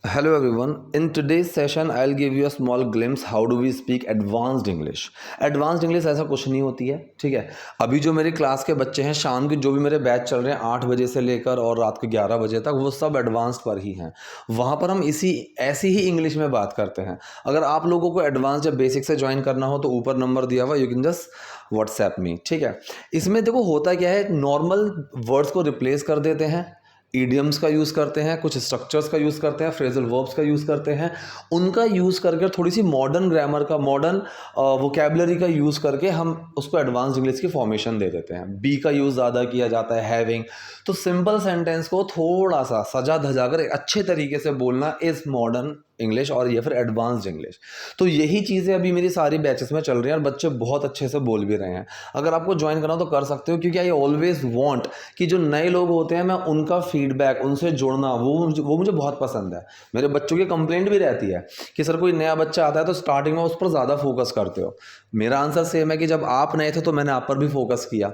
Hello everyone. In today's session, I'll give you a small glimpse how do we speak advanced English. Advanced English ऐसा कुछ नहीं होती है, ठीक है। अभी जो मेरी क्लास के बच्चे हैं, शाम के जो भी मेरे बैच चल रहे हैं 8 बजे से लेकर और रात के 11 बजे तक, वो सब एडवांस्ड पर ही हैं। वहाँ पर हम ऐसी ही इंग्लिश में बात करते हैं। अगर आप लोगों को एडवांस या बेसिक से ज्वाइन करना हो तो ऊपर नंबर दिया हुआ, you can just WhatsApp me, ठीक है। इसमें देखो होता क्या है, नॉर्मल वर्ड्स को रिप्लेस कर देते हैं, ईडियम्स का यूज़ करते हैं, कुछ स्ट्रक्चर्स का यूज़ करते हैं, फ्रेजल वर्ब्स का यूज़ करते हैं। उनका यूज़ करके थोड़ी सी मॉडर्न ग्रामर का, मॉडर्न वोकेबलरी का यूज़ करके हम उसको एडवांस इंग्लिश की फॉर्मेशन दे देते हैं। बी का यूज़ ज़्यादा किया जाता है, हैविंग। तो सिंपल सेंटेंस को थोड़ा सा सजा धजा कर एक अच्छे तरीके से बोलना इज़ मॉडर्न इंग्लिश और ये फिर एडवांस्ड इंग्लिश। तो यही चीज़ें अभी मेरी सारी बैचेस में चल रही हैं और बच्चे बहुत अच्छे से बोल भी रहे हैं। अगर आपको ज्वाइन करना तो कर सकते हो, क्योंकि आई ऑलवेज वांट कि जो नए लोग होते हैं मैं उनका फीडबैक, उनसे जुड़ना, वो मुझे बहुत पसंद है। मेरे बच्चों की कंप्लेंट भी रहती है कि सर कोई नया बच्चा आता है तो स्टार्टिंग में उस पर ज़्यादा फोकस करते हो। मेरा आंसर सेम है कि जब आप नए थे तो मैंने आप पर भी फोकस किया,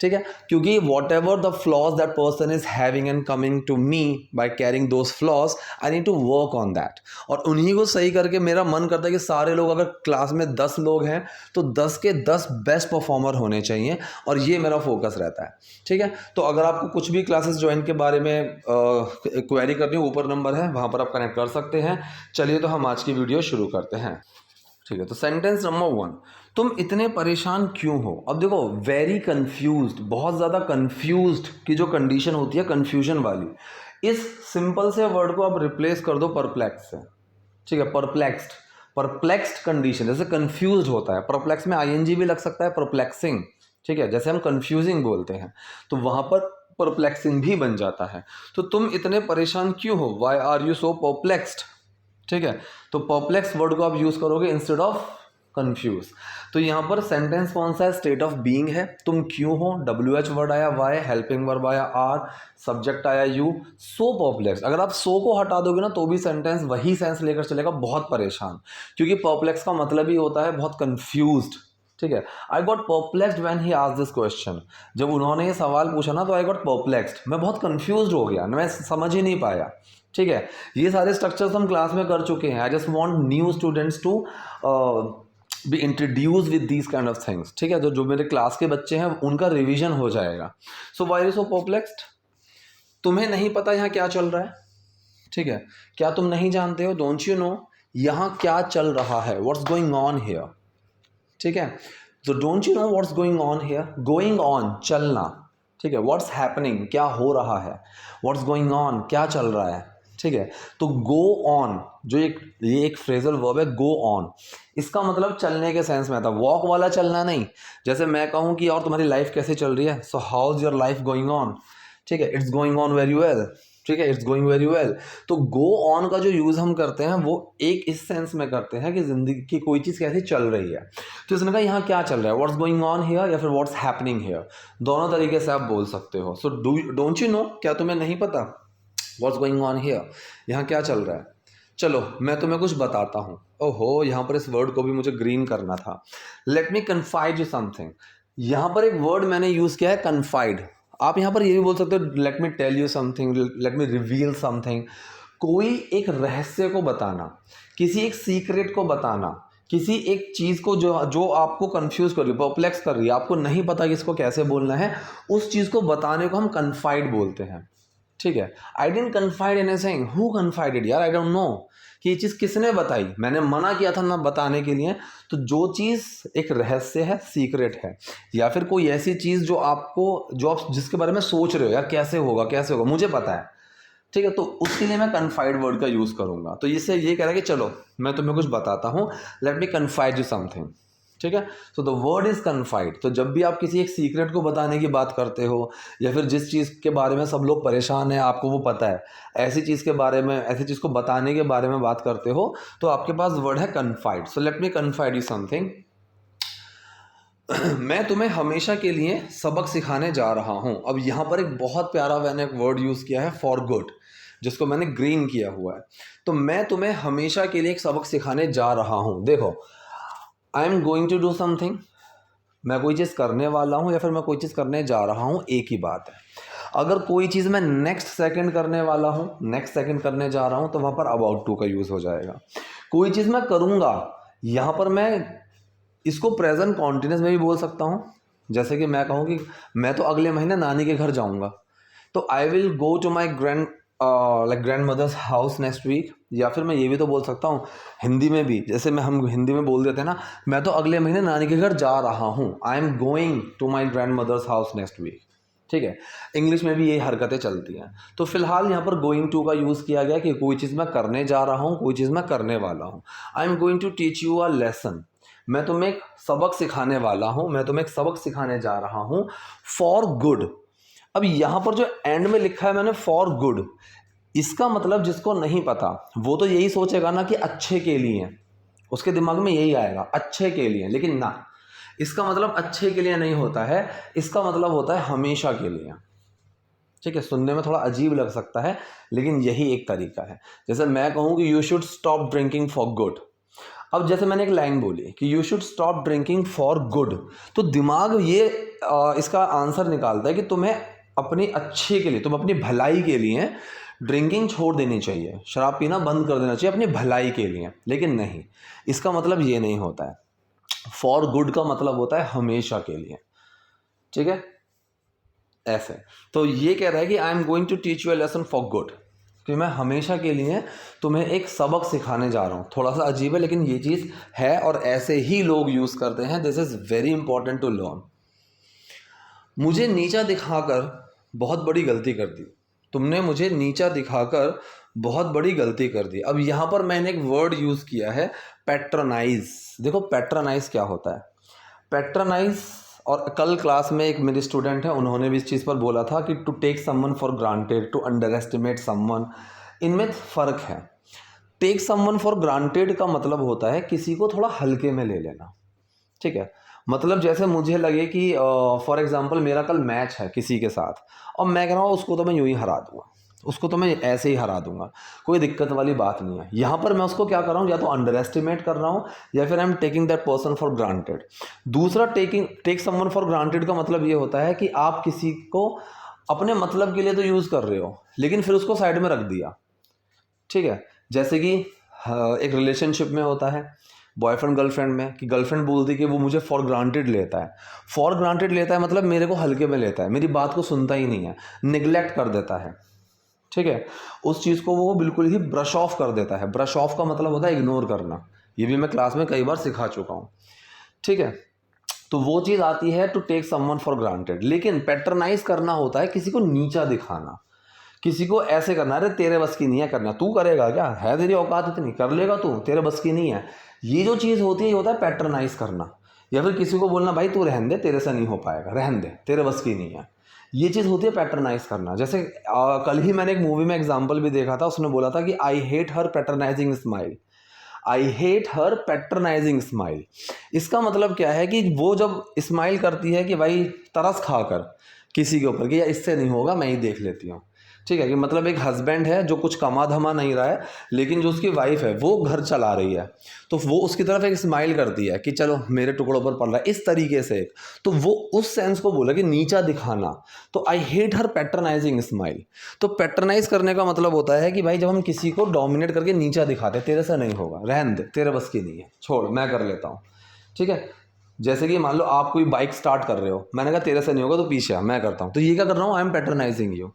ठीक है। क्योंकि whatever the flaws that person is having and coming to me by carrying those flaws, I need to work on that. और उन्हीं को सही करके मेरा मन करता है कि सारे लोग, अगर क्लास में 10 लोग हैं तो 10 के 10 बेस्ट परफॉर्मर होने चाहिए, और ये मेरा फोकस रहता है, ठीक है। तो अगर आपको कुछ भी क्लासेस ज्वाइन के बारे में क्वेरी करनी हो, ऊपर नंबर है, वहाँ पर आप कनेक्ट कर सकते हैं। चलिए तो हम आज की वीडियो शुरू करते हैं, ठीक है। तो सेंटेंस नंबर 1, तुम इतने परेशान क्यों हो। अब देखो, वेरी कंफ्यूज्ड, बहुत ज़्यादा कंफ्यूज्ड की जो कंडीशन होती है कंफ्यूजन वाली, इस सिंपल से वर्ड को आप रिप्लेस कर दो परप्लेक्स से, ठीक है। परप्लेक्स्ड, परप्लेक्स्ड कंडीशन, जैसे कंफ्यूज्ड होता है, परप्लेक्स में आईएनजी भी लग सकता है, परप्लेक्सिंग, ठीक है। जैसे हम कंफ्यूजिंग बोलते हैं तो वहाँ पर परप्लेक्सिंग भी बन जाता है। तो तुम इतने परेशान क्यों हो, why are you so perplexed, ठीक है। तो परप्लेक्स वर्ड को आप यूज करोगे इंस्टेड ऑफ कंफ्यूज। तो यहाँ पर सेंटेंस कौन सा है, स्टेट ऑफ बीइंग है। तुम क्यों हो, WH वर्ड आया, वाई, हेल्पिंग वर्ब आया, आर, सब्जेक्ट आया यू, सो परप्लेक्स। अगर आप सो को हटा दोगे ना तो भी सेंटेंस वही सेंस लेकर चलेगा, बहुत परेशान, क्योंकि परप्लेक्स का मतलब ही होता है बहुत कंफ्यूज्ड, ठीक है। I got perplexed when he asked this question, जब उन्होंने ये सवाल पूछा ना तो आई गॉट परप्लेक्स्ड, मैं बहुत कंफ्यूज्ड हो गया, मैं समझ ही नहीं पाया, ठीक है। ये सारे स्ट्रक्चर्स हम क्लास में कर चुके हैं। I just want new students to be introduce with these kind of things, ठीक है। जो मेरे क्लास के बच्चे हैं उनका रिवीजन हो जाएगा। So why are so perplexed, तुम्हें नहीं पता यहाँ क्या चल रहा है, ठीक है। क्या तुम नहीं जानते हो, डोंट यू नो यहाँ क्या चल रहा है, व्हाट्स गोइंग ऑन हियर, ठीक है। तो don't you know what's going on here, going on चलना, ठीक है। व्हाट्स हैपनिंग क्या हो रहा है, व्हाट्स गोइंग ऑन क्या चल रहा है, ठीक है। तो गो ऑन, जो ये एक फ्रेजल वर्ब है, गो ऑन, इसका मतलब चलने के सेंस में आता है, वॉक वाला चलना नहीं। जैसे मैं कहूँ कि और तुम्हारी लाइफ कैसे चल रही है, so how is your life going on, ठीक है। It's going on very well, ठीक है, इट्स गोइंग वेरी वेल। तो गो ऑन का जो यूज़ हम करते हैं वो एक इस सेंस में करते हैं कि जिंदगी की कोई चीज़ कैसे चल रही है। तो इसने कहा यहाँ क्या चल रहा है, व्हाट्स गोइंग ऑन हियर या फिर व्हाट्स हैपनिंग हियर, दोनों तरीके से आप बोल सकते हो। सो डोंट यू नो, क्या तुम्हें नहीं पता, व्हाट्स गोइंग ऑन हियर, यहाँ क्या चल रहा है। चलो मैं तुम्हें कुछ बताता हूँ। ओहो, यहाँ पर इस वर्ड को भी मुझे ग्रीन करना था। Let me confide you something. यहाँ पर एक वर्ड मैंने यूज़ किया है, कन्फाइड। आप यहाँ पर ये भी बोल सकते हो, let me tell you something, let me reveal something. कोई एक रहस्य को बताना, किसी एक सीक्रेट को बताना, किसी एक चीज़ को जो आपको कंफ्यूज कर रही है, परप्लेक्स कर रही है, आपको नहीं पता कि इसको कैसे बोलना है, उस चीज़ को बताने को हम कन्फाइड बोलते हैं, ठीक है। I didn't confide anything, who confided, यार आई डोंट नो कि ये चीज़ किसने बताई, मैंने मना किया था ना बताने के लिए। तो जो चीज़ एक रहस्य है, सीक्रेट है, या फिर कोई ऐसी चीज़ जो आप जिसके बारे में सोच रहे हो, यार कैसे होगा कैसे होगा, मुझे पता है, ठीक है, तो उसके लिए मैं कन्फाइड वर्ड का यूज़ करूँगा। तो इससे ये कह रहा है कि चलो मैं तुम्हें कुछ बताता हूँ, let me confide you something, ठीक है। So the word is confide. तो जब भी आप किसी एक सीक्रेट को बताने की बात करते हो, या फिर जिस चीज़ के बारे में सब लोग परेशान हैं, आपको वो पता है, ऐसी चीज़ के बारे में, ऐसी चीज़ को बताने के बारे में बात करते हो, तो आपके पास वर्ड है confide. So let me confide you something. मैं तुम्हें हमेशा के लिए सबक सिखाने जा रहा हूँ। अब यहाँ पर एक बहुत प्यारा मैंने एक वर्ड यूज़ किया है, फॉर गुड, जिसको मैंने ग्रीन किया हुआ है। तो मैं तुम्हें हमेशा के लिए एक सबक सिखाने जा रहा हूँ। देखो, I am going to do something, मैं कोई चीज़ करने वाला हूँ या फिर मैं कोई चीज़ करने जा रहा हूँ, एक ही बात है। अगर कोई चीज़ मैं नेक्स्ट सेकंड करने वाला हूँ, नेक्स्ट सेकंड करने जा रहा हूँ, तो वहाँ पर अबाउट टू का यूज़ हो जाएगा। कोई चीज़ मैं करूँगा, यहाँ पर मैं इसको प्रेजेंट कॉन्टिन्यूस में भी बोल सकता हूँ। जैसे कि मैं कहूँ कि मैं तो अगले महीने नानी के घर जाऊँगा, तो I will go to my grandmother's house next week. या फिर मैं ये भी तो बोल सकता हूँ हिंदी में भी, जैसे हम हिंदी में बोल देते हैं ना, मैं तो अगले महीने नानी के घर जा रहा हूँ, I am going to my grandmother's house next week. ठीक है, इंग्लिश में भी यही हरकतें चलती हैं। तो फिलहाल यहाँ पर गोइंग टू का यूज़ किया गया कि कोई चीज़ मैं करने जा रहा हूँ, कोई चीज़ मैं करने वाला हूँ। I am going to teach you a lesson, मैं तुम्हें एक सबक सिखाने वाला हूँ, मैं तुम्हें एक सबक सिखाने जा रहा हूँ फॉर गुड। अब यहाँ पर जो एंड में लिखा है मैंने फॉर गुड, इसका मतलब जिसको नहीं पता वो तो यही सोचेगा ना कि अच्छे के लिए, उसके दिमाग में यही आएगा अच्छे के लिए, लेकिन ना, इसका मतलब अच्छे के लिए नहीं होता है, इसका मतलब होता है हमेशा के लिए। ठीक है, सुनने में थोड़ा अजीब लग सकता है, लेकिन यही एक तरीका है। जैसे मैं कहूँ कि you should stop drinking for good. अब जैसे मैंने एक लाइन बोली कि you should stop drinking for good, तो दिमाग ये इसका आंसर निकालता है कि तुम्हें अपनी अच्छे के लिए, तुम अपनी भलाई के लिए ड्रिंकिंग छोड़ देनी चाहिए, शराब पीना बंद कर देना चाहिए अपनी भलाई के लिए। लेकिन नहीं, इसका मतलब ये नहीं होता है। फॉर गुड का मतलब होता है हमेशा के लिए। ठीक है, ऐसे। तो ये कह रहा है कि I am going to teach you a lesson for good, कि मैं हमेशा के लिए तुम्हें एक सबक सिखाने जा रहा हूँ। थोड़ा सा अजीब है, लेकिन ये चीज़ है और ऐसे ही लोग यूज़ करते हैं। This is very important to learn. मुझे नीचा दिखाकर बहुत बड़ी गलती कर दी, तुमने मुझे नीचा दिखाकर बहुत बड़ी गलती कर दी। अब यहाँ पर मैंने एक वर्ड यूज़ किया है पैट्रनाइज। देखो पैट्रनाइज क्या होता है, पैट्रनाइज, और कल क्लास में एक मेरे स्टूडेंट है, उन्होंने भी इस चीज़ पर बोला था कि to take someone for granted, to underestimate someone, इनमें फ़र्क है। टेक समवन फॉर ग्रांटेड का मतलब होता है किसी को थोड़ा हल्के में ले लेना। ठीक है, मतलब जैसे मुझे लगे कि फॉर एग्जांपल मेरा कल मैच है किसी के साथ, और मैं कह रहा हूँ उसको तो मैं यूँ ही हरा दूंगा, उसको तो मैं ऐसे ही हरा दूंगा, कोई दिक्कत वाली बात नहीं है। यहाँ पर मैं उसको क्या कर रहा हूँ, या तो अंडर एस्टिमेट कर रहा हूँ, या फिर I am taking that person for granted. दूसरा टेक समवन फॉर ग्रांटेड का मतलब ये होता है कि आप किसी को अपने मतलब के लिए तो यूज़ कर रहे हो, लेकिन फिर उसको साइड में रख दिया। ठीक है, जैसे कि एक रिलेशनशिप में होता है बॉयफ्रेंड गर्लफ्रेंड में, कि गर्लफ्रेंड बोलती है कि वो मुझे फॉर ग्रांटेड लेता है। फॉर ग्रांटेड लेता है मतलब मेरे को हल्के में लेता है, मेरी बात को सुनता ही नहीं है, निगलेक्ट कर देता है। ठीक है, उस चीज़ को वो बिल्कुल ही ब्रश ऑफ कर देता है। ब्रश ऑफ का मतलब होता है इग्नोर करना, ये भी मैं क्लास में कई बार सिखा चुका हूँ। ठीक है, तो वो चीज़ आती है to take someone for granted. लेकिन पैट्रनाइज करना होता है किसी को नीचा दिखाना, किसी को ऐसे करना, अरे तेरे बस की नहीं है करना, तू करेगा क्या, है तेरी औकात इतनी, कर लेगा तू, तेरे बस की नहीं है। ये जो चीज़ होती है ये होता है पैट्रनाइज करना। या फिर किसी को बोलना भाई तू रहन दे, तेरे से नहीं हो पाएगा, रहन दे, तेरे बस की नहीं है, ये चीज़ होती है पैट्रनाइज करना। जैसे कल ही मैंने एक मूवी में एग्जाम्पल भी देखा था, उसने बोला था कि I hate her patronising smile, I hate her patronising smile. इसका मतलब क्या है कि वो जब स्माइल करती है कि भाई तरस खाकर किसी के ऊपर कि या इससे नहीं होगा, मैं ही देख लेती हूँ। ठीक है, कि मतलब एक हस्बैंड है जो कुछ कमा धमा नहीं रहा है, लेकिन जो उसकी वाइफ है वो घर चला रही है, तो वो उसकी तरफ एक स्माइल करती है कि चलो मेरे टुकड़ों पर पड़ रहा है, इस तरीके से। तो वो उस सेंस को बोला कि नीचा दिखाना। तो आई हेट हर पैट्रनाइजिंग स्माइल। तो पैट्रनाइज करने का मतलब होता है कि भाई जब हम किसी को डोमिनेट करके नीचा दिखाते हैं, तेरे से नहीं होगा, रहन दे, तेरे बस की नहीं है, छोड़, मैं कर लेता हूँ। ठीक है, जैसे कि मान लो आप कोई बाइक स्टार्ट कर रहे हो, मैंने कहा तेरे से नहीं होगा तो पीछे आ, मैं करता हूँ, तो ये क्या कर रहा हूँ, आई एम पैट्रनाइजिंग यू।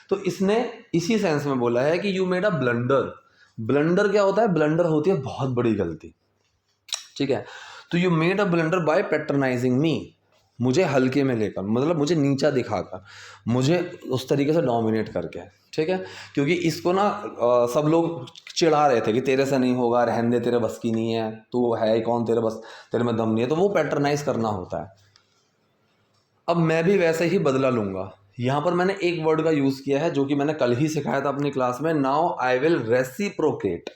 तो इसने इसी सेंस में बोला है कि you made a blunder. Blunder क्या होता है, ब्लंडर होती है बहुत बड़ी गलती। ठीक है, तो you made a blunder by patronising me, मुझे हल्के में लेकर, मतलब मुझे नीचा दिखाकर, मुझे उस तरीके से डोमिनेट करके। ठीक है, क्योंकि इसको ना सब लोग चिढ़ा रहे थे कि तेरे से नहीं होगा, रहने दे, तेरे बस की नहीं है, तू है ही कौन, तेरे बस, तेरे में दम नहीं है। तो वो पैट्रनाइज करना होता है। अब मैं भी वैसे ही बदला लूँगा। यहाँ पर मैंने एक वर्ड का यूज़ किया है जो कि मैंने कल ही सिखाया था अपनी क्लास में, now I will reciprocate.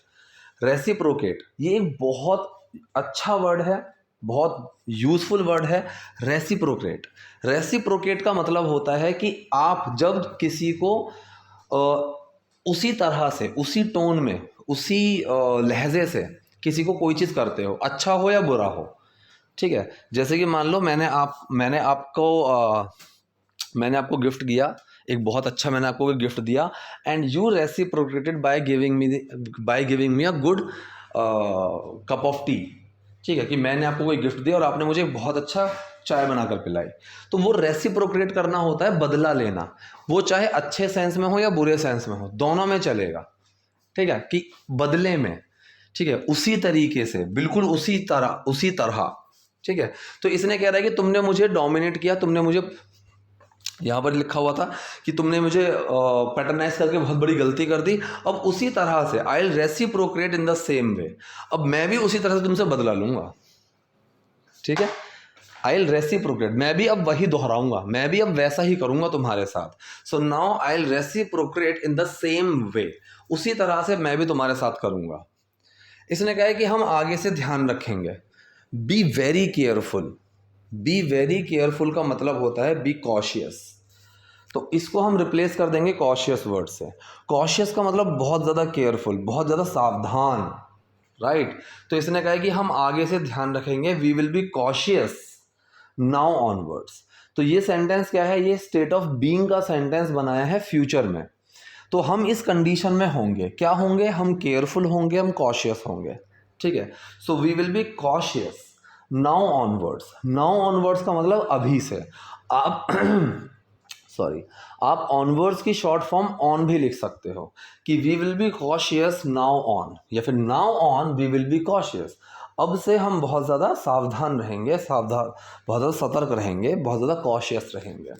Reciprocate ये एक बहुत अच्छा वर्ड है, बहुत यूज़फुल वर्ड है, रेसिप्रोकेट। रेसिप्रोकेट का मतलब होता है कि आप जब किसी को उसी तरह से, उसी टोन में, उसी लहजे से किसी को कोई चीज़ करते हो, अच्छा हो या बुरा हो। ठीक है, जैसे कि मान लो मैंने आपको गिफ्ट किया एक बहुत अच्छा मैंने आपको गिफ्ट दिया, and you reciprocated by giving me a good cup of T, ठीक है, कि मैंने आपको कोई गिफ्ट दिया और आपने मुझे बहुत अच्छा चाय बनाकर पिलाई। तो वो रेसिप्रोकेट करना होता है बदला लेना, वो चाहे अच्छे सेंस में हो या बुरे सेंस में हो, दोनों में चलेगा, ठीक है, कि बदले में, ठीक है, उसी तरीके से, बिल्कुल उसी तरह, ठीक है। तो इसने कह रहा है कि तुमने मुझे डोमिनेट किया, तुमने मुझे, यहाँ पर लिखा हुआ था कि तुमने मुझे पैटर्नाइज करके बहुत बड़ी गलती कर दी, अब उसी तरह से I will reciprocate in the same way, अब मैं भी उसी तरह से तुमसे बदला लूंगा, ठीक है। आई विल रेसिप्रोकेट, मैं भी अब वही दोहराऊंगा, मैं भी अब वैसा ही करूंगा तुम्हारे साथ। So now I will reciprocate in the same way, उसी तरह से मैं भी तुम्हारे साथ करूंगा। इसने कहा है कि हम आगे से ध्यान रखेंगे। Be very careful, be very careful का मतलब होता है बी कॉशियस, तो इसको हम रिप्लेस कर देंगे कॉशियस वर्ड से। कॉशियस का मतलब बहुत ज़्यादा केयरफुल, बहुत ज़्यादा सावधान, राइट। तो इसने कहा है कि हम आगे से ध्यान रखेंगे, we will be cautious now onwards. तो ये सेंटेंस क्या है, ये स्टेट ऑफ बीइंग का सेंटेंस बनाया है फ्यूचर में। तो हम इस कंडीशन में होंगे, क्या होंगे, हम केयरफुल होंगे, हम कॉशियस होंगे, ठीक है। So we will be cautious now onwards. Now onwards का मतलब अभी से। आप सॉरी, आप ऑनवर्ड्स की शॉर्ट फॉर्म ऑन भी लिख सकते हो कि we will be cautious now on, या फिर now on we will be cautious. अब से हम बहुत ज़्यादा सावधान रहेंगे, बहुत ज़्यादा सतर्क रहेंगे, बहुत ज़्यादा कॉशियस रहेंगे,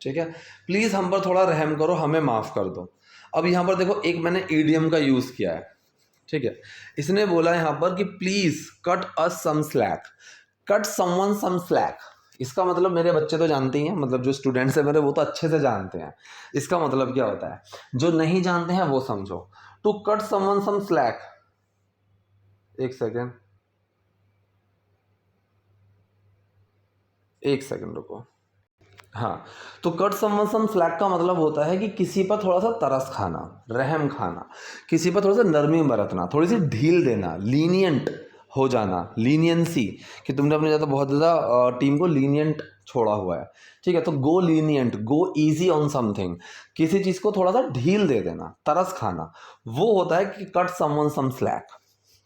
ठीक है। प्लीज़ हम पर थोड़ा रहम करो, हमें माफ़ कर दो। अब यहाँ पर देखो, एक मैंने ईडियम का यूज़ किया है, ठीक है। इसने बोला यहाँ पर कि please cut us some slack, cut someone some slack. इसका मतलब मेरे बच्चे तो जानते ही हैं, मतलब जो स्टूडेंट्स हैं मेरे वो तो अच्छे से जानते हैं इसका मतलब क्या होता है। जो नहीं जानते हैं वो समझो। To cut someone some slack, एक सेकेंड रुको। हाँ, तो कट समवन सम स्लैक का मतलब होता है कि किसी पर थोड़ा सा तरस खाना, रहम खाना, किसी पर थोड़ा सा नरमी बरतना, थोड़ी सी ढील देना, लीनियंट हो जाना, लीनियंसी, कि तुमने अपने ज़्यादा बहुत ज़्यादा टीम को लीनियंट छोड़ा हुआ है, ठीक है। तो go lenient, go easy on something, किसी चीज़ को थोड़ा सा ढील दे देना, तरस खाना, वो होता है कि कट समवन सम स्लैक,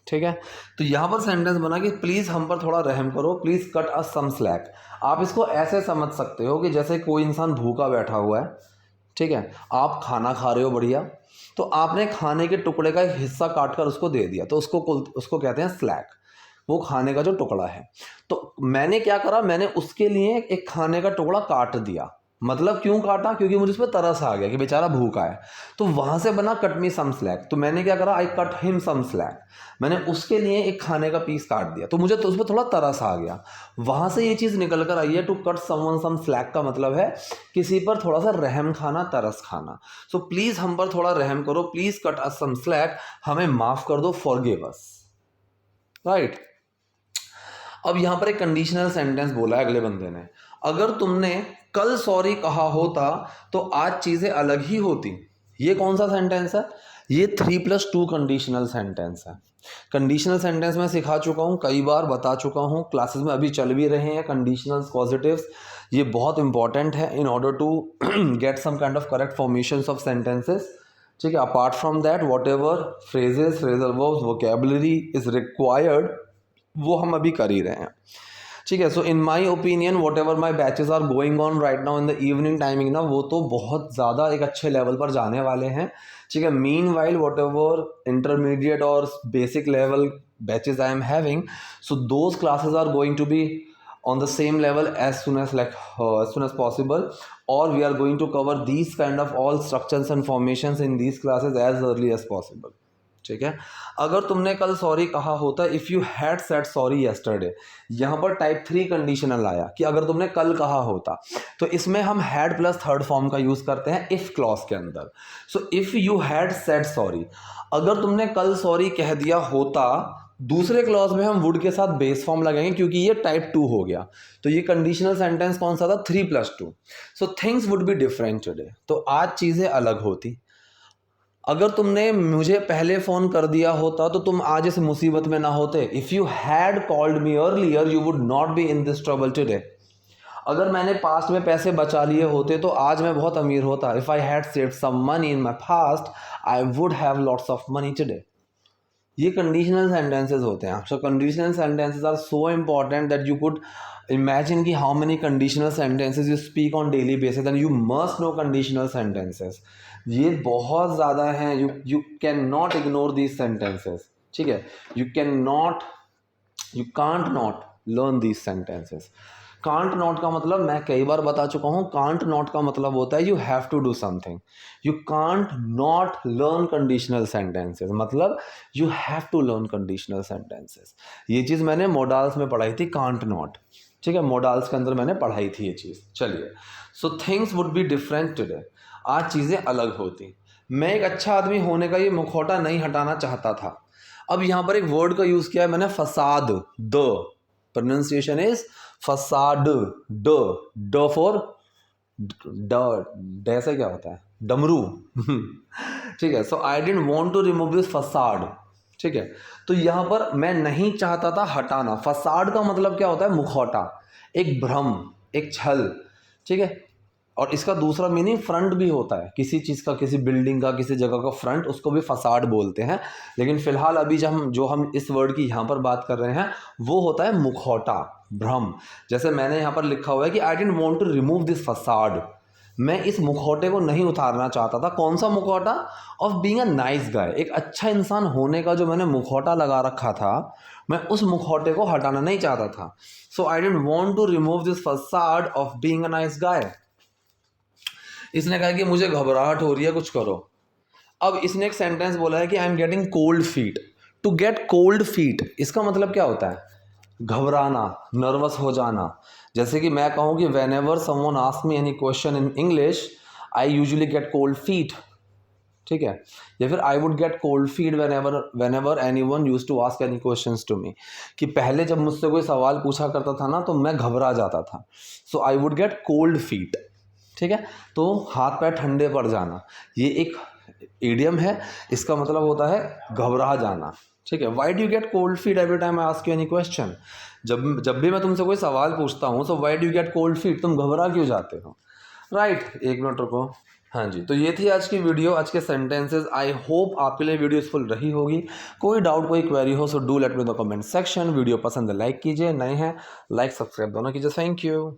ठीक है। तो यहाँ पर सेंटेंस बना कि प्लीज़ हम पर थोड़ा रहम करो, please cut us some slack. आप इसको ऐसे समझ सकते हो कि जैसे कोई इंसान भूखा बैठा हुआ है, ठीक है, आप खाना खा रहे हो बढ़िया, तो आपने खाने के टुकड़े का एक हिस्सा काट कर उसको दे दिया, तो उसको कहते हैं स्लैक, वो खाने का जो टुकड़ा है। तो मैंने क्या करा, मैंने उसके लिए एक खाने का टुकड़ा काट दिया। मतलब क्यों काटा, क्योंकि मुझे उस पर तरस आ गया कि बेचारा भूखा है, तो वहां से बना कट मी सम स्लैक। तो मैंने क्या करा, I cut him some slack, मैंने उसके लिए एक खाने का पीस काट दिया, तो मुझे तो उस पर थोड़ा तरस आ गया, वहां से ये चीज़ निकल कर आई है। To cut someone some slack का मतलब है किसी पर थोड़ा सा रहम खाना, तरस खाना। सो प्लीज़ हम पर थोड़ा रहम करो, please cut us some slack, हमें माफ़ कर दो, फॉरगिव अस, राइट। अब यहां पर एक कंडीशनल सेंटेंस बोला है अगले बंदे ने, अगर तुमने कल सॉरी कहा होता तो आज चीजें अलग ही होती। ये कौन सा सेंटेंस है, ये 3+2 कंडीशनल सेंटेंस है। कंडीशनल सेंटेंस मैं सिखा चुका हूँ, कई बार बता चुका हूँ, क्लासेस में अभी चल भी रहे हैं कंडीशनल्स, पॉजिटिव्स। ये बहुत इंपॉर्टेंट है in order to get some kind of correct formations of sentences, ठीक है। Apart from that whatever phrases, phrasal verbs, vocabulary is required, वो हम अभी कर ही रहे हैं, ठीक है। So in my opinion whatever my batches are going on right now in the evening timing ना, वो तो बहुत ज़्यादा एक अच्छे लेवल पर जाने वाले हैं, ठीक है। Meanwhile whatever intermediate और basic level batches I am having, so those classes are going to be on the same level as soon as possible, or we are going to cover these kind of all structures and formations in these classes as early as possible, ठीक है। अगर तुमने कल sorry कहा होता, if you had said sorry yesterday, यहाँ पर type 3 conditional आया कि अगर तुमने कल कहा होता, तो इसमें हम हैड प्लस थर्ड फॉर्म का यूज़ करते हैं इफ़ क्लॉज के अंदर। So if you had said sorry, अगर तुमने कल सॉरी कह दिया होता, दूसरे क्लॉज में हम वुड के साथ बेस फॉर्म लगाएंगे क्योंकि ये टाइप 2 हो गया। तो ये कंडीशनल सेंटेंस कौन सा था, 3+2। So things would be different today, तो आज चीज़ें अलग होती। अगर तुमने मुझे पहले फ़ोन कर दिया होता तो तुम आज इस मुसीबत में ना होते। If you had called me earlier you would not be in this trouble today. अगर मैंने पास्ट में पैसे बचा लिए होते तो आज मैं बहुत अमीर होता. If I had saved some money in my past I would have lots of money today. ये कंडीशनल सेंटेंसेस होते हैं. So conditional sentences are so important that you could imagine कि how many conditional sentences you speak on daily basis and you must know conditional sentences. ये बहुत ज़्यादा हैं. You can not ignore these sentences. ठीक है, you can't not learn these sentences. Can't not का मतलब मैं कई बार बता चुका हूँ. कांट नॉट का मतलब होता है you have to do something. You can't not learn conditional sentences मतलब you have to learn conditional sentences. ये चीज़ मैंने मोडाल्स में पढ़ाई थी, कांट नॉट. ठीक है, मोडाल्स के अंदर मैंने पढ़ाई थी ये चीज़. चलिए, so things would be different today. आज चीज़ें अलग होती. मैं एक अच्छा आदमी होने का ये मुखौटा नहीं हटाना चाहता था. अब यहाँ पर एक वर्ड का यूज़ किया है मैंने, facade. The pronunciation is facade. ड फॉर ड से क्या होता है, डमरू. ठीक है, so I didn't want to remove this facade. ठीक है, तो यहाँ पर मैं नहीं चाहता था हटाना. फसाड का मतलब क्या होता है, मुखौटा, एक भ्रम, एक छल. ठीक है, और इसका दूसरा मीनिंग फ्रंट भी होता है. किसी चीज़ का, किसी बिल्डिंग का, किसी जगह का फ्रंट, उसको भी फसाड बोलते हैं. लेकिन फिलहाल अभी जो हम इस वर्ड की यहाँ पर बात कर रहे हैं वो होता है मुखौटा, भ्रम. जैसे मैंने यहाँ पर लिखा हुआ है कि I didn't want to remove this facade. मैं इस मुखौटे को नहीं उतारना चाहता था. कौन सा मुखौटा? ऑफ बीइंग अ नाइस गाय. एक अच्छा इंसान होने का जो मैंने मुखौटा लगा रखा था, मैं उस मुखौटे को हटाना नहीं चाहता था. So I didn't want to remove this facade of being a nice guy. इसने कहा कि मुझे घबराहट हो रही है, कुछ करो. अब इसने एक सेंटेंस बोला है कि I am getting cold feet. To get cold feet इसका मतलब क्या होता है? घबराना, नर्वस हो जाना. जैसे कि मैं कहूँ कि whenever someone ask me any question in English I usually get cold feet. ठीक है, या फिर I would get cold feet whenever anyone use to ask any question to me. कि पहले जब मुझसे कोई सवाल पूछा करता था ना तो मैं घबरा जाता था. So I would get cold feet. ठीक है, तो हाथ पैर ठंडे पड़ जाना, ये एक इडियम है. इसका मतलब होता है घबरा जाना. ठीक है, why do you get cold feet every time I ask you any question. जब भी मैं तुमसे कोई सवाल पूछता हूँ, so why do you get cold feet, तुम घबरा क्यों जाते हो. राइट, एक मिनट रुको. हाँ जी, तो ये थी आज की वीडियो, आज के सेंटेंसेस. आई होप आपके लिए वीडियो यूजफुल रही होगी. कोई डाउट, कोई क्वेरी हो so do let me in the comment section. Video पसंद है लाइक कीजिए, नए हैं लाइक सब्सक्राइब दोनों कीजिए. Thank you.